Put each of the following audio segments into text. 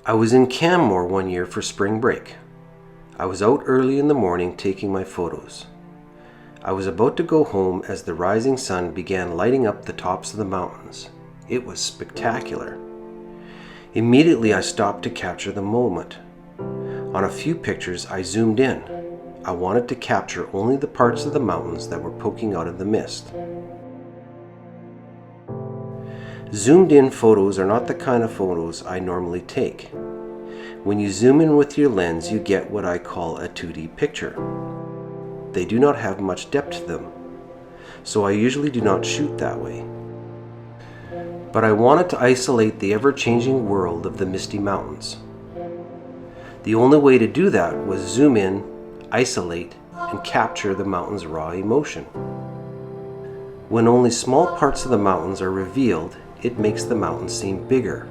I was in Canmore one year for spring break. I was out early in the morning taking my photos. I was about to go home as the rising sun began lighting up the tops of the mountains. It was spectacular. Immediately I stopped to capture the moment. On a few pictures I zoomed in. I wanted to capture only the parts of the mountains that were poking out of the mist. Zoomed in photos are not the kind of photos I normally take. When you zoom in with your lens, you get what I call a 2D picture. They do not have much depth to them, so I usually do not shoot that way. But I wanted to isolate the ever-changing world of the Misty Mountains. The only way to do that was zoom in, isolate, and capture the mountain's raw emotion. When only small parts of the mountains are revealed, it makes the mountain seem bigger.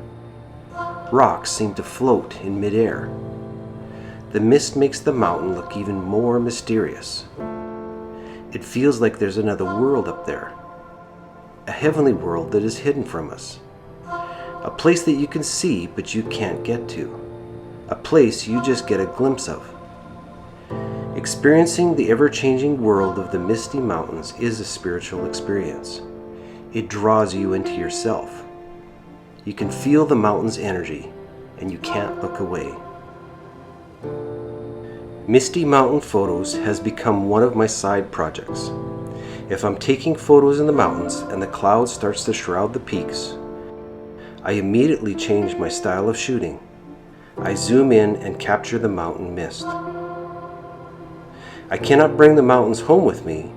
Rocks seem to float in midair. The mist makes the mountain look even more mysterious. It feels like there's another world up there, a heavenly world that is hidden from us, a place that you can see but you can't get to, a place you just get a glimpse of. Experiencing the ever-changing world of the Misty Mountains is a spiritual experience. It draws you into yourself. You can feel the mountain's energy, and you can't look away. Misty Mountain Photos has become one of my side projects. If I'm taking photos in the mountains and the cloud starts to shroud the peaks, I immediately change my style of shooting. I zoom in and capture the mountain mist. I cannot bring the mountains home with me,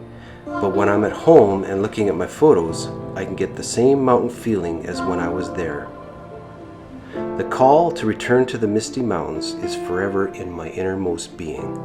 but when I'm at home and looking at my photos, I can get the same mountain feeling as when I was there. The call to return to the Misty Mountains is forever in my innermost being.